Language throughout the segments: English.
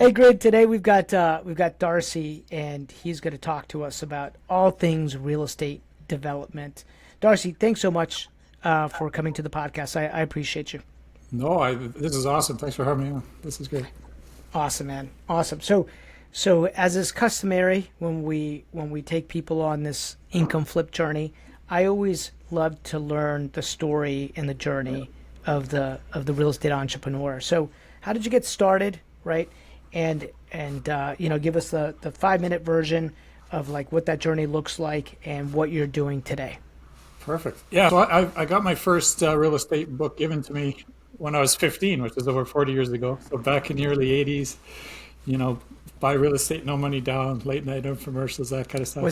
Hey, Greg. Today we've got Darcy, and he's going to talk to us about all things real estate development. Darcy, thanks so much for coming to the podcast. I appreciate you. No, this is awesome. Thanks for having me on. This is great. Awesome, man. Awesome. So as is customary when we take people on this income flip journey, I always love to learn the story and the journey of the real estate entrepreneur. So how did you get started, right? And give us the 5 minute version of like what that journey looks like and what you're doing today. Perfect. Yeah. So I got my first real estate book given to me when I was 15, which is over 40 years ago. So back in the early 80s, you know, buy real estate, no money down, late night infomercials, that kind of stuff.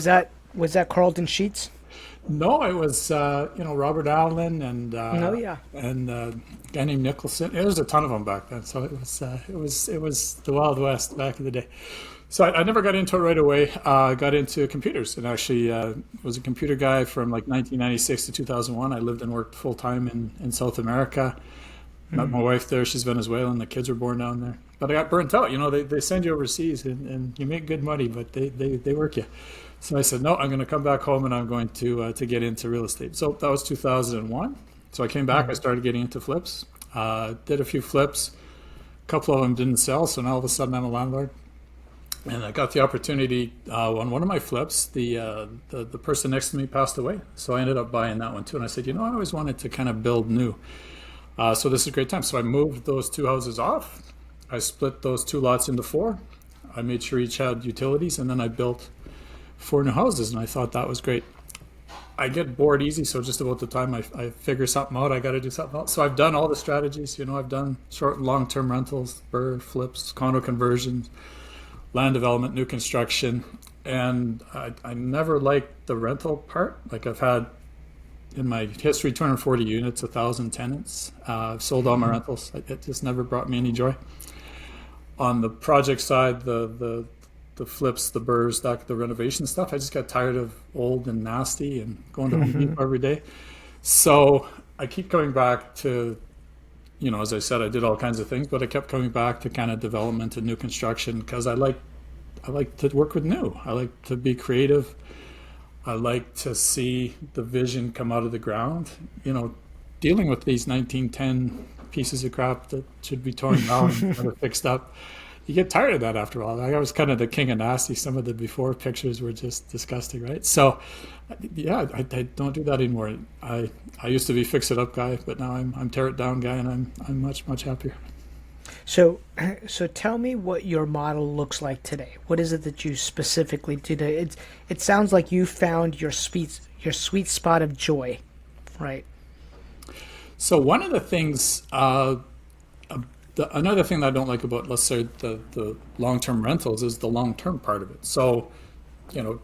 Was that Carlton Sheets? No, it was Robert Allen and No, yeah. a guy named Nicholson. There was a ton of them back then, so it was the Wild West back in the day. So I never got into it right away. Got into computers and actually was a computer guy from like 1996 to 2001. I lived and worked full time in South America. Met my wife there. She's Venezuelan. The kids were born down there. But I got burnt out. You know, they send you overseas and you make good money, but they work you. So I said, no, I'm going to come back home and I'm going to get into real estate. So that was 2001. So I came back. I started getting into flips. Did a few flips. A couple of them didn't sell. So now all of a sudden I'm a landlord. And I got the opportunity on one of my flips. The person next to me passed away. So I ended up buying that one too. And I said, I always wanted to kind of build new. So this is a great time. So I moved those two houses off. I split those two lots into four. I made sure each had utilities, and then I built four new houses, and I thought that was great. I get bored easy, so just about the time I figure something out, I got to do something else. So I've done all the strategies. I've done short and long-term rentals, BRRRR, flips, condo conversions, land development, new construction, and I never liked the rental part. Like I've had in my history, 240 units, 1,000 tenants. I've sold all my rentals. It just never brought me any joy. On the project side, the flips, the BRRRRs, the renovation stuff, I just got tired of old and nasty and going to Home Depot every day. So I keep coming back to, as I said, I did all kinds of things, but I kept coming back to kind of development and new construction because I like to work with new. I like to be creative. I like to see the vision come out of the ground. Dealing with these 1910 pieces of crap that should be torn down and never fixed up. You get tired of that after a while. I was kind of the king of nasty. Some of the before pictures were just disgusting, right? So, yeah, I don't do that anymore. I used to be fix it up guy, but now I'm tear it down guy, and I'm much happier. So tell me what your model looks like today. What is it that you specifically do? It sounds like you found your sweet spot of joy, right? So one of the things, another thing that I don't like about, let's say, the long-term rentals is the long-term part of it. So,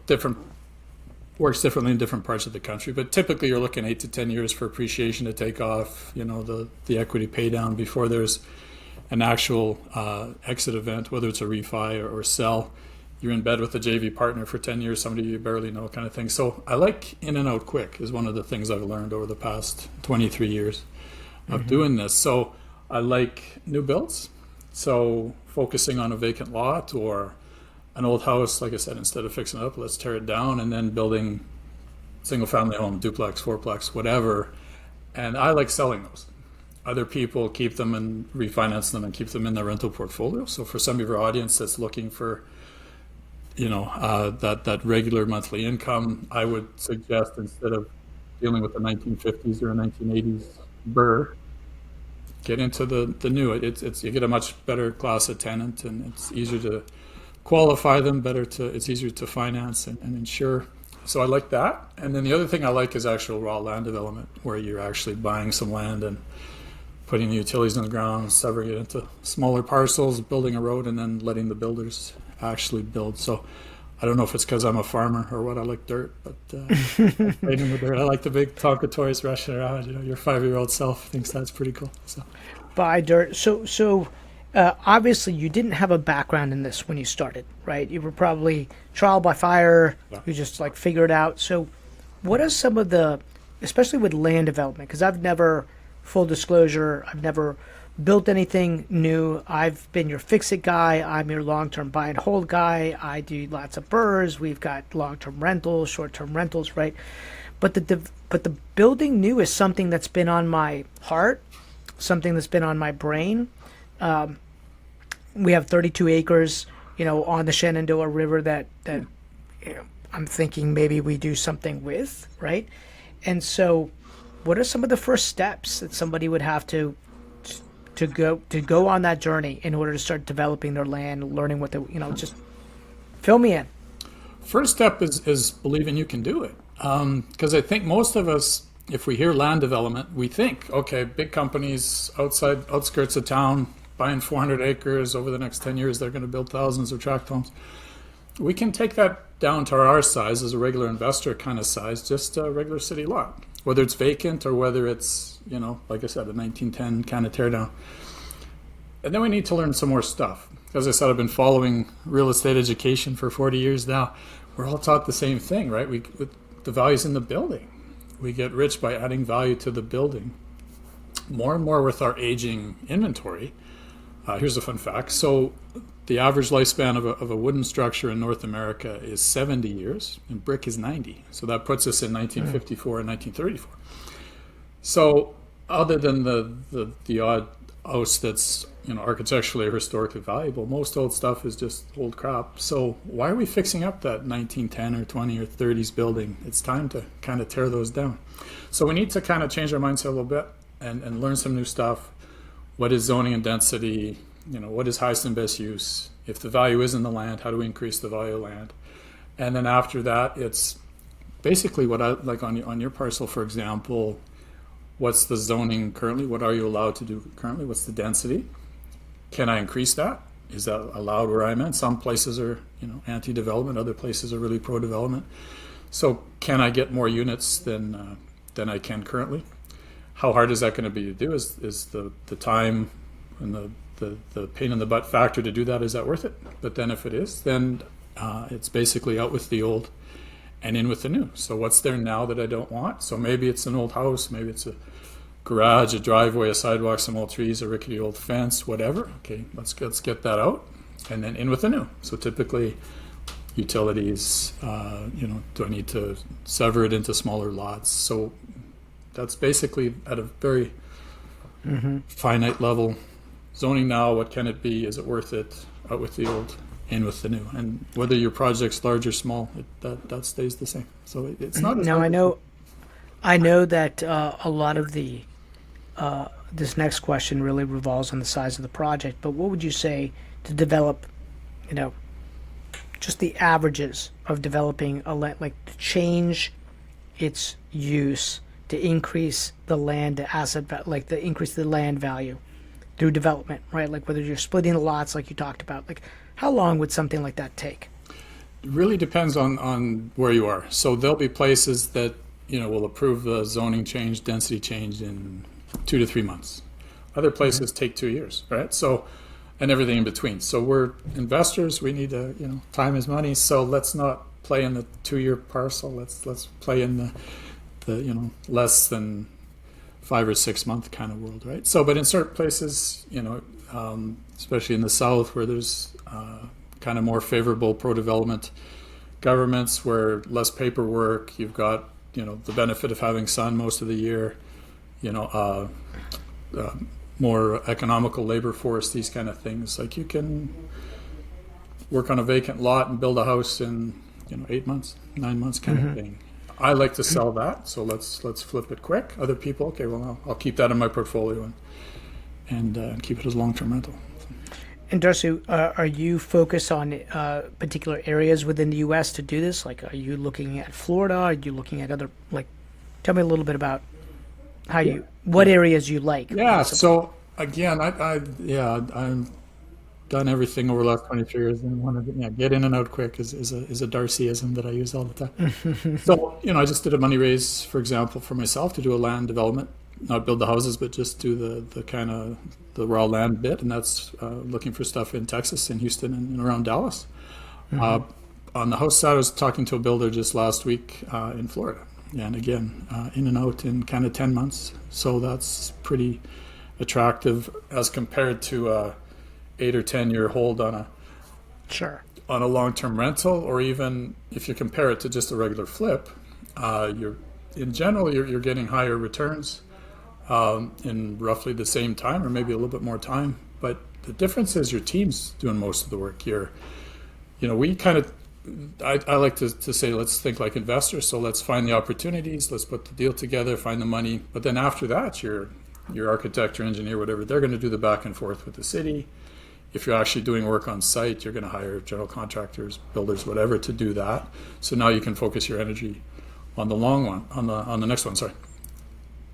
different works differently in different parts of the country, but typically you're looking 8 to 10 years for appreciation to take off. The equity pay down before there's an actual exit event, whether it's a refi or sell. You're in bed with a JV partner for 10 years, somebody you barely know, kind of thing. So I like in and out quick is one of the things I've learned over the past 23 years of doing this. So I like new builds. So focusing on a vacant lot or an old house, like I said, instead of fixing it up, let's tear it down and then building single family home, duplex, fourplex, whatever. And I like selling those. Other people keep them and refinance them and keep them in their rental portfolio. So for some of your audience that's looking for that regular monthly income, I would suggest instead of dealing with the 1950s or 1980s BRRRR, get into the new. It's you get a much better class of tenant, and it's easier to qualify them. It's easier to finance and insure. So I like that. And then the other thing I like is actual raw land development, where you're actually buying some land and putting the utilities in the ground, severing it into smaller parcels, building a road, and then letting the builders actually build. So I don't know if it's because I'm a farmer or what. I like dirt, but I'm playing in the dirt. I like the big Tonka toys rushing around. Your 5-year-old self thinks that's pretty cool. So Buy dirt. So obviously you didn't have a background in this when you started, right? You were probably trial by fire. Yeah. You just like figure it out. So what are some of especially with land development? Because full disclosure, I've never built anything new. I've been your fix-it guy. I'm your long-term buy and hold guy. I do lots of burrs. We've got long-term rentals, short-term rentals, right? But the building new is something that's been on my heart, something that's been on my brain. We have 32 acres, on the Shenandoah River that I'm thinking maybe we do something with, right? And so, what are some of the first steps that somebody would have to go on that journey in order to start developing their land, learning what just fill me in. First step is believing you can do it. Because I think most of us, if we hear land development, we think, okay, big companies outskirts of town, buying 400 acres over the next 10 years, they're going to build thousands of tract homes. We can take that down to our size as a regular investor kind of size, just a regular city lot, whether it's vacant or whether it's, like I said, a 1910 kind of tear down. And then we need to learn some more stuff. As I said, I've been following real estate education for 40 years now. We're all taught the same thing, right? The value's in the building. We get rich by adding value to the building. More and more with our aging inventory. Here's a fun fact. So the average lifespan of a wooden structure in North America is 70 years, and brick is 90. So that puts us in 1954 and 1934. So other than the odd house that's architecturally or historically valuable, most old stuff is just old crap. So why are we fixing up that 1910 or 20 or 30s building? It's time to kind of tear those down. So we need to kind of change our mindset a little bit and learn some new stuff. What is zoning and density? What is highest and best use? If the value is in the land, how do we increase the value of land? And then after that, it's basically what I like on your parcel, for example. What's the zoning currently? What are you allowed to do currently? What's the density? Can I increase that? Is that allowed where I'm at? Some places are, anti-development. Other places are really pro-development. So can I get more units than I can currently? How hard is that going to be to do? Is the time and the pain in the butt factor to do that, is that worth it? But then if it is, then it's basically out with the old and in with the new. So what's there now that I don't want? So maybe it's an old house, maybe it's a garage, a driveway, a sidewalk, some old trees, a rickety old fence, whatever. Okay, let's get that out, and then in with the new. So typically, utilities. Do I need to sever it into smaller lots? So that's basically at a very finite level. Zoning now, what can it be? Is it worth it? Out with the old, in with the new. And whether your project's large or small, that stays the same. So it's not. Now I know that a lot of the this next question really revolves on the size of the project. But what would you say to develop, just the averages of developing a land, like to change its use to increase the land asset, like to increase the land value through development, right? Like whether you're splitting the lots, like you talked about, like how long would something like that take? It really depends on where you are. So there'll be places that will approve the zoning change, density change in 2 to 3 months. Other places take 2 years, right? So, and everything in between. So we're investors. We need to, time is money. So let's not play in the 2-year parcel. Let's play in the less than 5 or 6 month kind of world, right? So, but in certain places, especially in the South, where there's kind of more favorable pro-development governments, where less paperwork, you've got the benefit of having sun most of the year, more economical labor force, these kind of things. Like you can work on a vacant lot and build a house in 8 months, 9 months kind of thing. I like to sell that, so let's flip it quick. Other people, okay, well I'll keep that in my portfolio and keep it as long-term rental. And Darcy, are you focused on particular areas within the U.S. to do this? Like, are you looking at Florida? Are you looking at other, tell me a little bit about what areas you like. Yeah, so again, I've done everything over the last 23 years, and wanted to get in and out quick is a Darcyism that I use all the time. So, I just did a money raise, for example, for myself to do a land development, not build the houses, but just do the kind of the raw land bit, and that's looking for stuff in Texas, in Houston, and around Dallas. On the house side, I was talking to a builder just last week in Florida, and again, in and out in kind of 10 months. So that's pretty attractive as compared to a 8 or 10 year hold Sure. on a long-term rental, or even if you compare it to just a regular flip, you're in general you're getting higher returns in roughly the same time, or maybe a little bit more time. But the difference is your team's doing most of the work. We kind of, I like to say, let's think like investors. So let's find the opportunities, let's put the deal together, find the money. But then after that, your architect, your engineer, whatever, they're going to do the back and forth with the city. If you're actually doing work on site, you're going to hire general contractors, builders, whatever, to do that. So now you can focus your energy on the long one, on the next one. Sorry.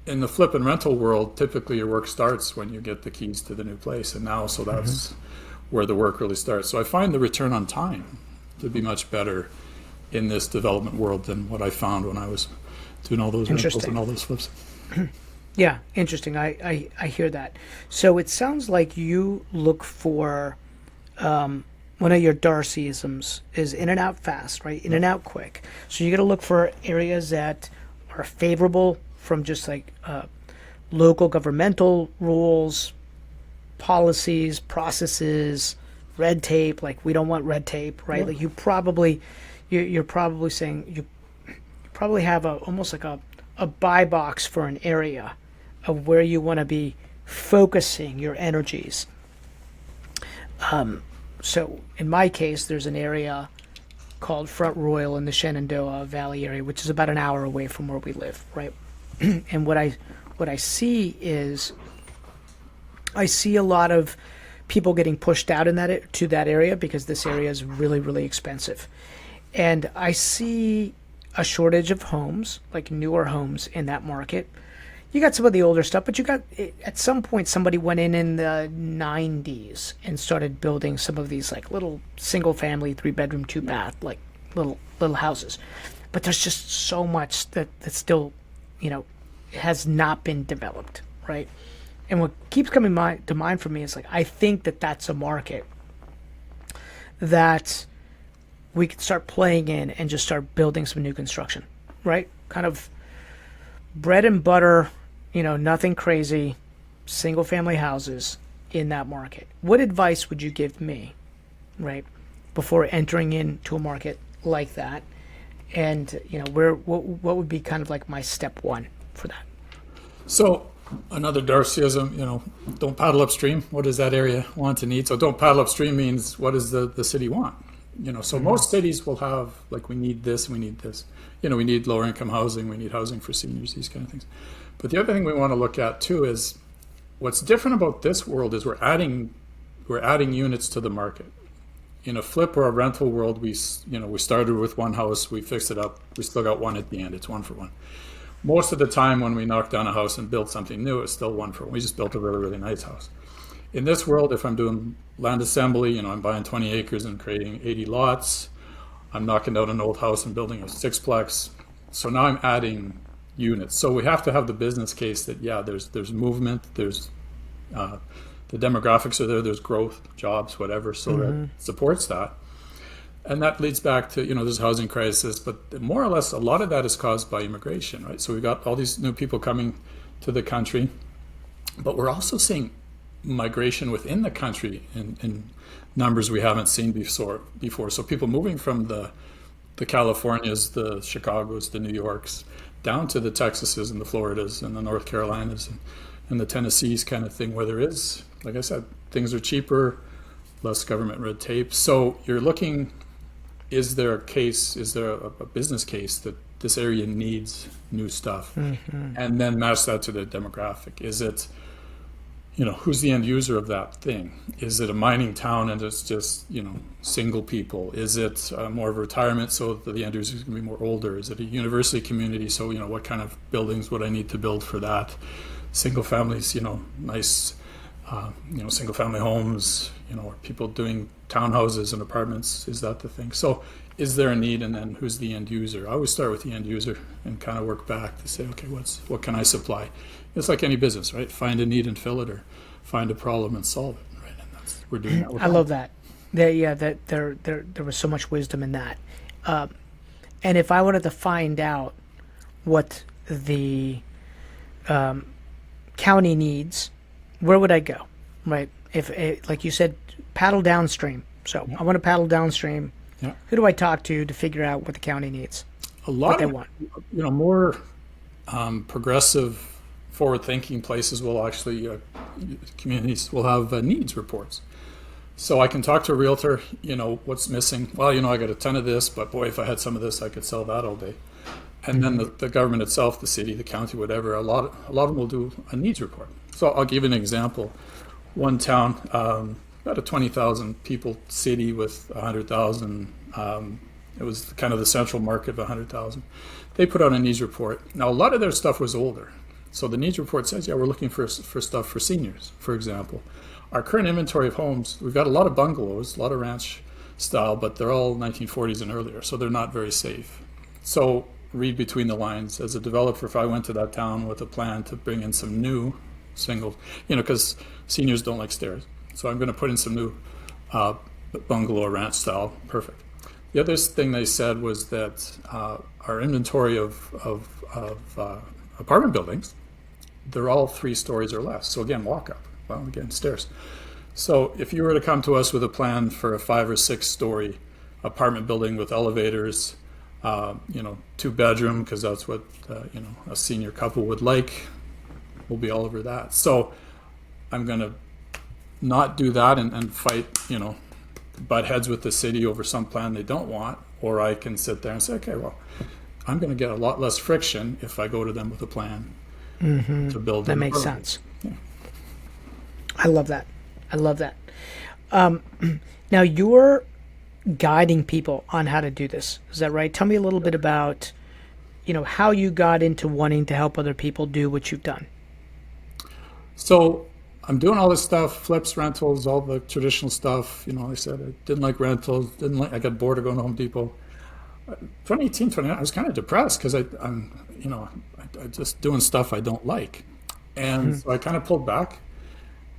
In the flip and rental world, typically your work starts when you get the keys to the new place, and now so that's where the work really starts. So I find the return on time to be much better in this development world than what I found when I was doing all those rentals and all those flips. Yeah, interesting. I hear that. So it sounds like you look for one of your Darcyisms is in and out fast, right? In and out quick. So you got to look for areas that are favorable from just like local governmental rules, policies, processes, red tape. Like we don't want red tape, right? Yeah. Like you're probably saying you probably have almost like a buy box for an area of where you want to be focusing your energies. So in my case, there's an area called Front Royal in the Shenandoah Valley area, which is about an hour away from where we live, right? And what I see is I see a lot of people getting pushed out in to that area because this area is really, really expensive. And I see a shortage of homes, like newer homes in that market. You got some of the older stuff, but you got, at some point, somebody went in the 90s and started building some of these like little single family, 3-bedroom, 2-bath, like little houses. But there's just so much that still, has not been developed, right? And what keeps coming to mind for me is like, I think that that's a market that we could start playing in and just start building some new construction, right? Kind of bread and butter, nothing crazy, single family houses in that market. What advice would you give me, right, before entering into a market like that? And, what would be kind of like my step one for that? So another Darcyism, don't paddle upstream. What does that area want and need? So don't paddle upstream means what does the city want? So most cities will have, like, we need this, we need this. We need lower income housing, we need housing for seniors, these kind of things. But the other thing we want to look at too is what's different about this world is we're adding units to the market. In a flip or a rental world, we started with one house, we fixed it up, we still got one at the end. It's one for one. Most of the time when we knock down a house and build something new, it's still one for one. We just built a really, really nice house. In this world, if I'm doing land assembly, I'm buying 20 acres and creating 80 lots, I'm knocking down an old house and building a sixplex. So now I'm adding units. So we have to have the business case that, yeah, there's movement, there's the demographics are there, there's growth, jobs, whatever, so that supports that. And that leads back to, there's a housing crisis, but more or less a lot of that is caused by immigration, right? So we've got all these new people coming to the country, but we're also seeing migration within the country in numbers we haven't seen before. So people moving from the Californias, the Chicagos, the New Yorks, down to the Texases and the Floridas and the North Carolinas and the Tennessees kind of thing, where there is, like I said, things are cheaper, less government red tape. So you're looking, is there a business case that this area needs new stuff? And then match that to the demographic. Is it, who's the end user of that thing? Is it a mining town and it's just, single people? Is it more of a retirement so that the end user is going to be more older? Is it a university community? So, what kind of buildings would I need to build for that? Single families, nice, single family homes, or people doing townhouses and apartments. Is that the thing? So is there a need, and then who's the end user? I always start with the end user and kind of work back to say, okay, what can I supply? It's like any business, right? Find a need and fill it, or find a problem and solve it, right? And we're doing that with I love that. There was so much wisdom in that. And if I wanted to find out what the county needs, where would I go? Right. If like you said, paddle downstream. So Yeah. I want to paddle downstream. Yeah. Who do I talk to figure out what the county needs, A what lot they of, want? more progressive, forward-thinking places will actually, communities will have needs reports. So I can talk to a realtor, what's missing. Well, I got a ton of this, but boy, if I had some of this, I could sell that all day. And then the government itself, the city, the county, whatever, a lot of them will do a needs report. So I'll give you an example. One town, about a 20,000 people city with 100,000. It was kind of the central market of 100,000. They put out a needs report. Now, a lot of their stuff was older. So the needs report says, yeah, we're looking for stuff for seniors, for example. Our current inventory of homes, we've got a lot of bungalows, a lot of ranch style, but they're all 1940s and earlier, so they're not very safe. So read between the lines. As a developer, if I went to that town with a plan to bring in some new single, because seniors don't like stairs. So I'm going to put in some new bungalow or ranch style. Perfect. The other thing they said was that our inventory of apartment buildings, they're all 3 stories or less. So again, walk up. Well, again, stairs. So if you were to come to us with a plan for a 5 or 6 story apartment building with elevators, 2-bedroom, because that's what a senior couple would like, we'll be all over that. So I'm going to not do that and fight, butt heads with the city over some plan they don't want, or I can sit there and say, okay, well, I'm going to get a lot less friction if I go to them with a plan to build. That makes sense. Yeah. I love that. I love that. Now you're guiding people on how to do this. Is that right? Tell me a little bit about, how you got into wanting to help other people do what you've done. So I'm doing all this stuff, flips, rentals, all the traditional stuff. I said I didn't like rentals, I got bored of going to Home Depot. 2018, 2019, I was kind of depressed because I'm just doing stuff I don't like. And so I kind of pulled back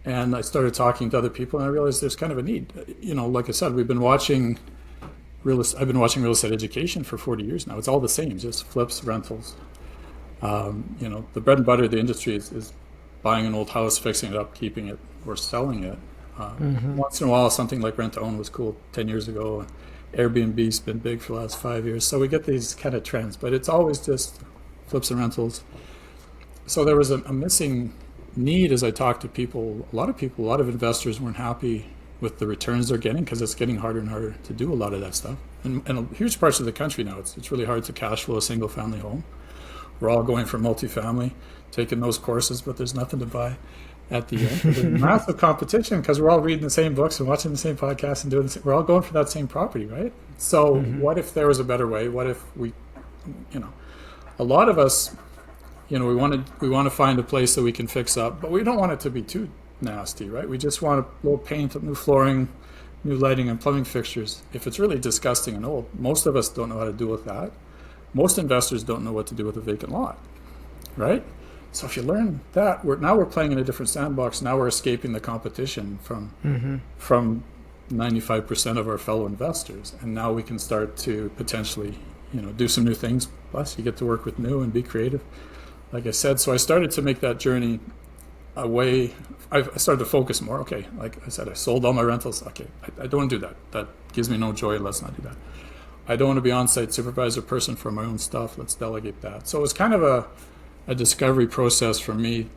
and I started talking to other people and I realized there's kind of a need. Like I said, I've been watching real estate education for 40 years now. It's all the same, just flips, rentals. The bread and butter of the industry is buying an old house, fixing it up, keeping it, or selling it. Once in a while, something like rent to own was cool 10 years ago. Airbnb's been big for the last 5 years. So we get these kind of trends, but it's always just flips and rentals. So there was a missing need as I talked to people. A lot of investors weren't happy with the returns they're getting because it's getting harder and harder to do a lot of that stuff. And huge parts of the country now, it's really hard to cash flow a single family home. We're all going for multifamily, taking those courses, but there's nothing to buy at the end. There's massive competition because we're all reading the same books and watching the same podcasts and doing the same, we're all going for that same property, right? So what if there was a better way? What if we, a lot of us, we want to find a place that we can fix up, but we don't want it to be too nasty, right? We just want a little paint, new flooring, new lighting, and plumbing fixtures. If it's really disgusting and old, most of us don't know how to deal with that. Most investors don't know what to do with a vacant lot, right? So if you learn that, we're playing in a different sandbox. Now we're escaping the competition from 95% of our fellow investors, and now we can start to potentially, do some new things. Plus, you get to work with new and be creative, like I said. So I started to make that journey away. I started to focus more. Okay, like I said, I sold all my rentals. Okay, I don't want to do that. That gives me no joy. Let's not do that. I don't want to be on-site supervisor person for my own stuff. Let's delegate that. So it was kind of a discovery process for me,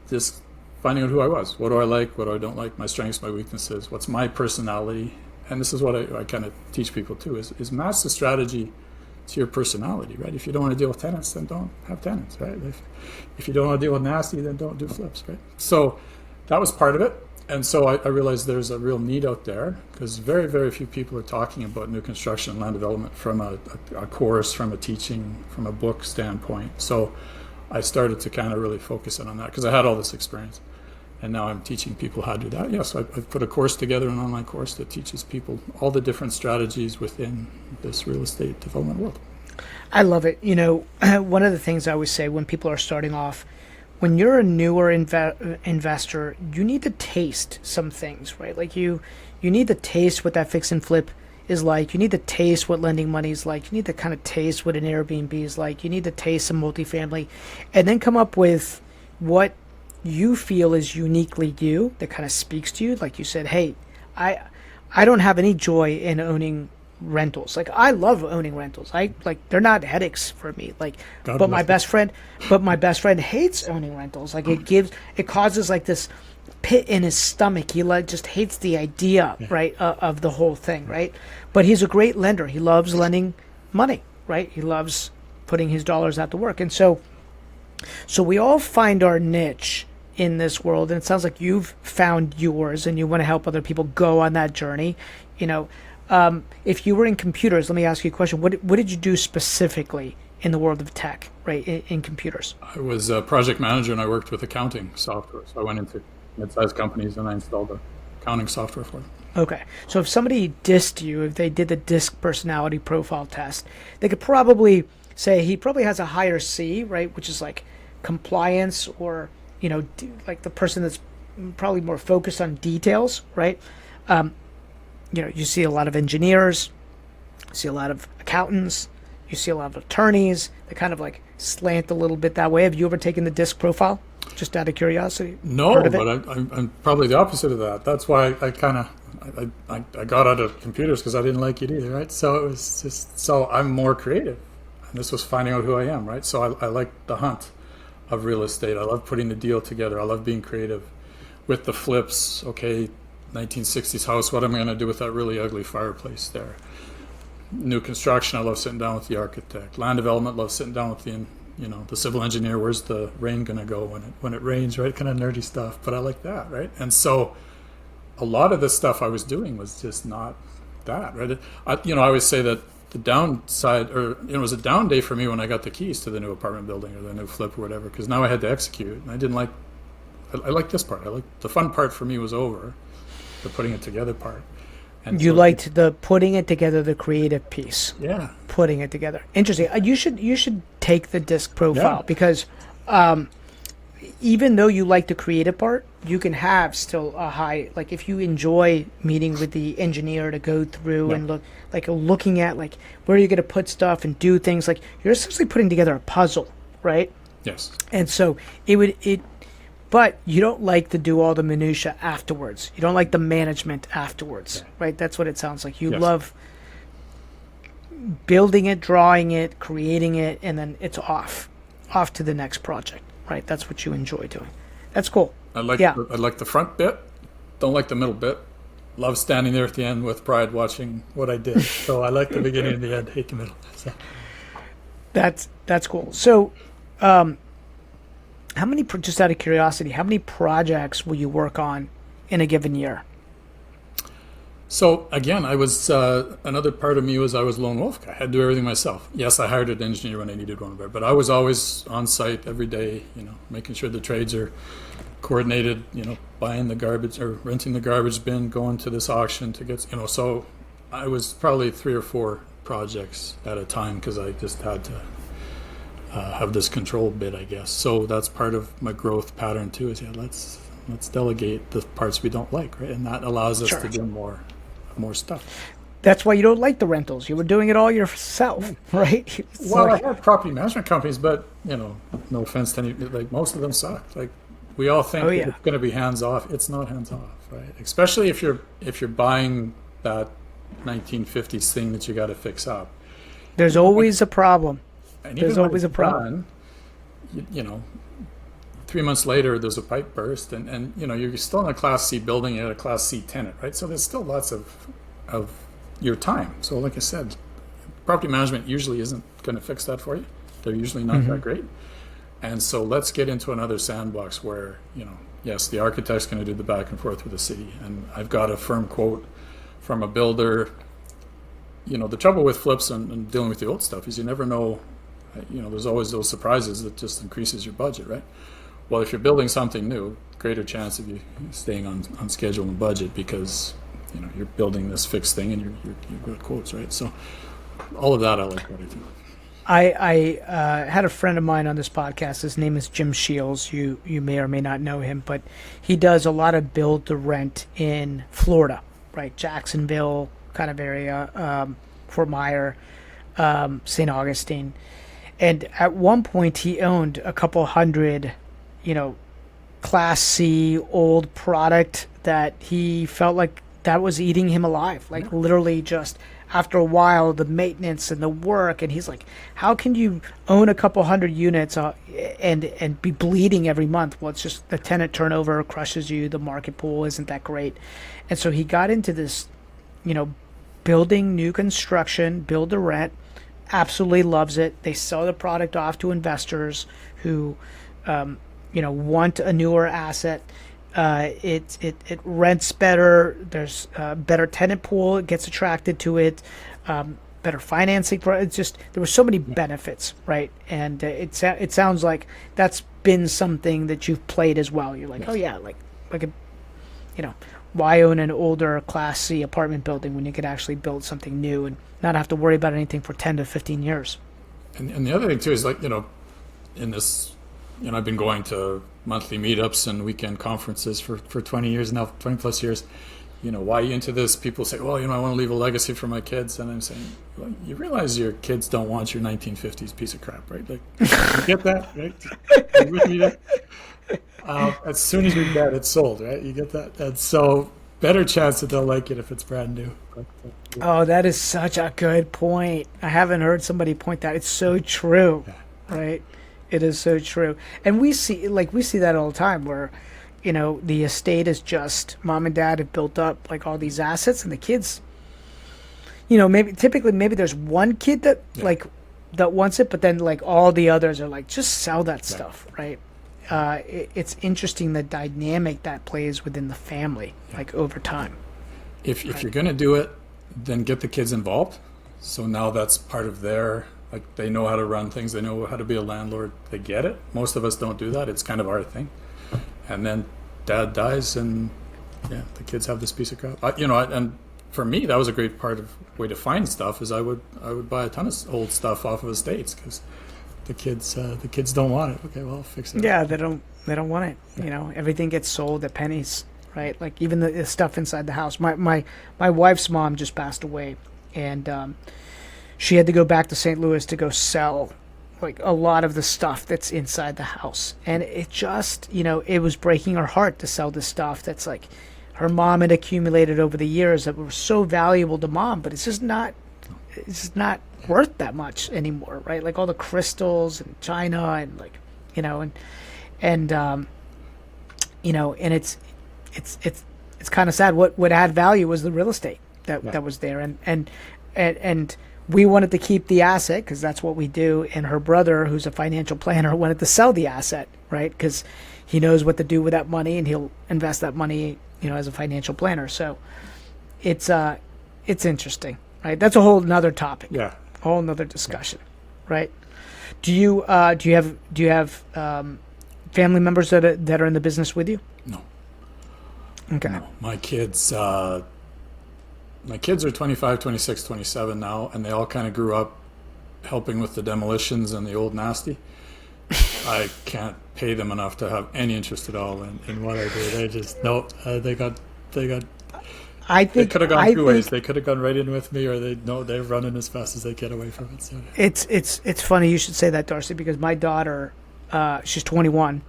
just finding out who I was. What do I like? What do I don't like? My strengths, my weaknesses. What's my personality? And this is what I kind of teach people too, is match the strategy to your personality, right? If you don't want to deal with tenants, then don't have tenants, right? If you don't want to deal with nasty, then don't do flips, right? So that was part of it. And so I realized there's a real need out there because very, very few people are talking about new construction and land development from a course, from a teaching, from a book standpoint. So I started to kind of really focus in on that because I had all this experience. And now I'm teaching people how to do that. Yes, I've put a course together, an online course that teaches people all the different strategies within this real estate development world. I love it. One of the things I always say when people are starting off, when you're a newer investor, you need to taste some things, right? Like you need to taste what that fix and flip is like. You need to taste what lending money is like. You need to kind of taste what an Airbnb is like. You need to taste some multifamily, and then come up with what you feel is uniquely you, that kind of speaks to you. Like you said, hey, I don't have any joy in owning rentals. Like I love owning rentals. I like they're not headaches for me. Like God but bless my best friend hates owning rentals. Like it causes like this pit in his stomach. He like just hates the idea, right, of the whole thing, right? But he's a great lender. He loves lending money, right? He loves putting his dollars out to work. And so we all find our niche in this world, and it sounds like you've found yours and you want to help other people go on that journey. You know, if you were in computers, let me ask you a question. What did you do specifically in the world of tech, right, in computers? I was a project manager and I worked with accounting software. So I went into mid-sized companies and I installed the accounting software for them. Okay. So if somebody dissed you, if they did the DISC personality profile test, they could probably say he probably has a higher C, right, which is like compliance, or, you know, like the person that's probably more focused on details, right? You know, you see a lot of engineers, you see a lot of accountants, you see a lot of attorneys. They kind of like slant a little bit that way. Have you ever taken the DISC profile? Just out of curiosity. No, but I'm probably the opposite of that. That's why I got out of computers, because I didn't like it either, right? So it was just, so I'm more creative. And this was finding out who I am, right? So I like the hunt of real estate. I love putting the deal together. I love being creative with the flips. Okay, 1960s house, what am I going to do with that really ugly fireplace there? New construction, I love sitting down with the architect. Land development, love sitting down with the civil engineer. Where's the rain going to go when it rains, right? Kind of nerdy stuff, but I like that, right? And so a lot of the stuff I was doing was just not that, right? I always say that the downside, or it was a down day for me when I got the keys to the new apartment building or the new flip or whatever, because now I had to execute, and I didn't like. I like this part. The fun part for me was over, the putting it together part. And you liked the putting it together, the creative piece. Yeah, putting it together. Interesting. You should take the DISC profile, because even though you like the creative part, you can have still a high, like if you enjoy meeting with the engineer to go through and looking at like where you're going to put stuff and do things, like you're essentially putting together a puzzle, right? Yes. And so but you don't like to do all the minutia afterwards. You don't like the management afterwards, right? That's what it sounds like. You love building it, drawing it, creating it, and then it's off to the next project, right? That's what you enjoy doing. That's cool. I like the front bit, don't like the middle bit. Love standing there at the end with pride watching what I did. So I like the beginning and the end, hate the middle. So. That's cool. So how many, just out of curiosity, how many projects will you work on in a given year? So again, I was another part of me was I was lone wolf. I had to do everything myself. Yes, I hired an engineer when I needed one, but I was always on site every day, making sure the trades are coordinated, buying the garbage or renting the garbage bin, going to this auction to get, so I was probably 3 or 4 projects at a time, because I just had to have this control bit, I guess. So that's part of my growth pattern too, is let's delegate the parts we don't like, right? And that allows us to do more stuff. That's why you don't like the rentals. You were doing it all yourself, right? Well, I had property management companies, but no offense to any, like most of them suck. Like we all think it's going to be hands off. It's not hands off, right? Especially if you're buying that 1950s thing that you got to fix up. There's always a problem. And there's always a problem. 3 months later, there's a pipe burst, and you're still in a Class C building at a Class C tenant, right? So there's still lots of your time. So like I said, property management usually isn't going to fix that for you. They're usually not that great. And so let's get into another sandbox where, yes, the architect's going to do the back and forth with the city, and I've got a firm quote from a builder. The trouble with flips and dealing with the old stuff is you never know. There's always those surprises that just increases your budget, right? Well, if you're building something new, greater chance of you staying on schedule and budget, because you're building this fixed thing and you've got quotes, right? So all of that I like what I do. I had a friend of mine on this podcast. His name is Jim Shields. You may or may not know him, but he does a lot of build to rent in Florida, right? Jacksonville kind of area, Fort Myers, St. Augustine. And at one point he owned a couple hundred, Class C old product that he felt like that was eating him alive. Like literally just after a while, the maintenance and the work. And he's like, how can you own a couple hundred units and be bleeding every month? Well, it's just the tenant turnover crushes you. The market pool isn't that great. And so he got into this, building new construction, build to rent, absolutely loves it. They sell the product off to investors who, want a newer asset. It rents better. There's a better tenant pool. It gets attracted to it. Better financing. It's just there were so many benefits, right? And it sounds like that's been something that you've played as well. You're like, oh yeah, like why own an older Class C apartment building when you could actually build something new and not have to worry about anything for 10 to 15 years? And the other thing too is like, in this, I've been going to monthly meetups and weekend conferences for 20 years now, 20 plus years. Why are you into this? People say, well, I want to leave a legacy for my kids. And I'm saying, well, you realize your kids don't want your 1950s piece of crap, right? Like, you get that, right? Are you with me there? As soon as you're dead, it's sold, right? You get that? And so better chance that they'll like it if it's brand new. Oh, that is such a good point. I haven't heard somebody point that. It's so true, right? It is so true. And we see that all the time where, the estate is just mom and dad have built up like all these assets and the kids, maybe there's one kid that that wants it, but then like all the others are like, just sell that stuff, right? It's interesting the dynamic that plays within the family, like over time. If you're going to do it, then get the kids involved. So now that's part of their, like they know how to run things. They know how to be a landlord. They get it. Most of us don't do that. It's kind of our thing. And then dad dies and the kids have this piece of crap. And for me, that was a great way to find stuff is I would buy a ton of old stuff off of estates because the kids don't want it. Okay, well, I'll fix it. Yeah, they don't want it. Everything gets sold at pennies, right? Like even the stuff inside the house. My wife's mom just passed away, and she had to go back to St. Louis to go sell like a lot of the stuff that's inside the house, and it just it was breaking her heart to sell this stuff that's like her mom had accumulated over the years that were so valuable to mom, but it's just not worth that much anymore, right? Like all the crystals and china and like and it's kind of sad. What had value was the real estate that was there, and we wanted to keep the asset because that's what we do. And her brother, who's a financial planner, wanted to sell the asset, right? Because he knows what to do with that money, and he'll invest that money, as a financial planner. So it's interesting, right? That's a whole nother topic. Yeah. Whole nother discussion, right? Do you have family members that are in the business with you? No. Okay. No. My kids are 25, 26, 27 now, and they all kind of grew up helping with the demolitions and the old nasty. I can't pay them enough to have any interest at all in what I do. They just they got. I think they could have gone two ways. They could have gone right in with me, or they're running as fast as they get away from it. So. It's funny you should say that, Darcy, because my daughter, she's 21,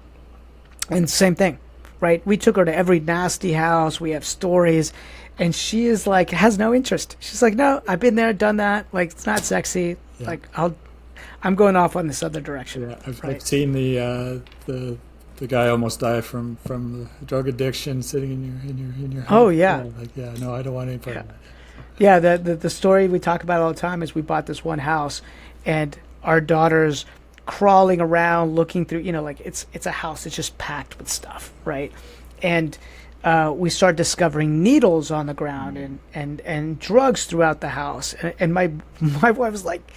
and same thing, right? We took her to every nasty house. We have stories, and she is like has no interest. She's like, no, I've been there, done that. Like it's not sexy. Yeah. Like I'm going off on this other direction. Yeah, I've seen the guy almost die from the drug addiction sitting in your home. Oh yeah. No, I don't want any part of that. Yeah, the story we talk about all the time is we bought this one house, and our daughter's crawling around looking through. Like it's a house that's just packed with stuff, right? And we start discovering needles on the ground and drugs throughout the house, and my wife was like,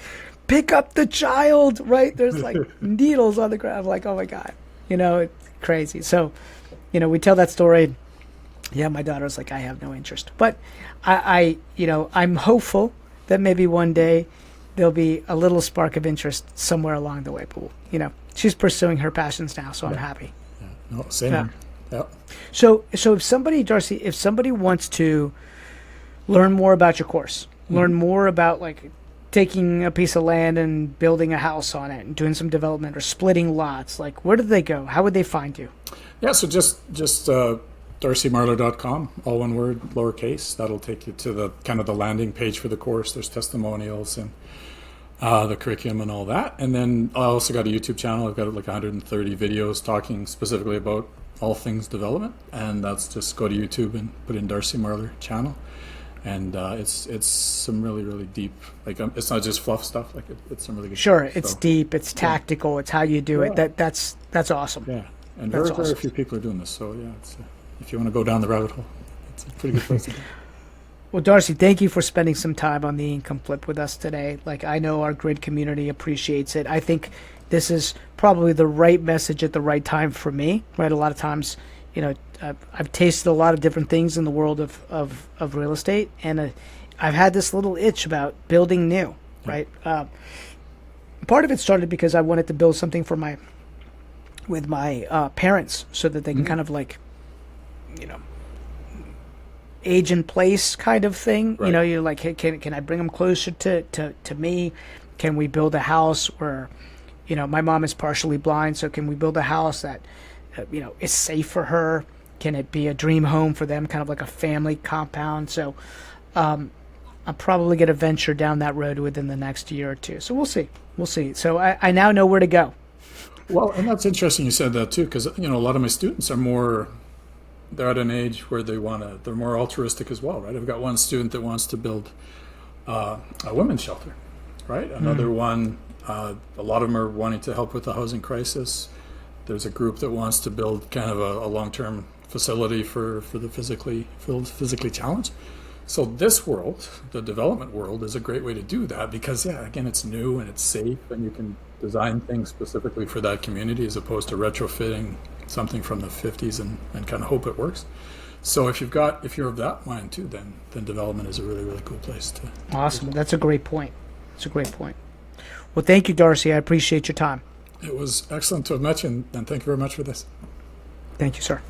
pick up the child, right? There's like needles on the ground. I'm like, oh my God, it's crazy. So, we tell that story. Yeah, my daughter's like, I have no interest, but I'm hopeful that maybe one day there'll be a little spark of interest somewhere along the way. But she's pursuing her passions now, so I'm happy. Yeah. No, same. Yeah. Yep. So if somebody, Darcy, wants to learn more about your course, learn more about like taking a piece of land and building a house on it and doing some development or splitting lots, like where do they go? How would they find you? Yeah, so just darcymarler.com, all one word, lowercase. That'll take you to the kind of the landing page for the course. There's testimonials and the curriculum and all that. And then I also got a YouTube channel. I've got like 130 videos talking specifically about all things development. And that's just go to YouTube and put in Darcy Marler channel. And it's some really deep, like it's not just fluff stuff. Like it's some really good Sure, stuff. it's So, deep, it's tactical, it's how you do it. That's awesome. yeah, and That's very awesome. few people are doing this. So yeah, it's, if you want to go down the rabbit hole, it's a pretty good place to go. Well, Darcy, thank you for spending some time on the income flip with us today. Like, I know our grid community appreciates it. I think this is probably the right message at the right time for me, right? A lot of times, you know, I've tasted a lot of different things in the world of real estate, and I've had this little itch about building new, right? Part of it started because I wanted to build something for with my parents so that they can kind of like, you know, age in place kind of thing. Right. You know, you're like, hey, can I bring them closer to me? Can we build a house where, you know, my mom is partially blind, so can we build a house that, you know, is safe for her? Can it be a dream home for them, kind of like a family compound? So I'm probably going to venture down that road within the next year or two. So we'll see. We'll see. So I now know where to go. Well, and that's interesting you said that too, because you know a lot of my students are more, they're at an age where they're more altruistic as well, right? I've got one student that wants to build a women's shelter, right? Another one, a lot of them are wanting to help with the housing crisis. There's a group that wants to build kind of a long-term facility for the physically challenged. So this world, the development world, is a great way to do that because, yeah, again, it's new and it's safe, and you can design things specifically for that community as opposed to retrofitting something from the 50s and kind of hope it works. So if you're of that mind too, then development is a really cool place to. Awesome. That's a great point. That's a great point. Well, thank you, Darcy. I appreciate your time. It was excellent to have met you, and thank you very much for this. Thank you, sir.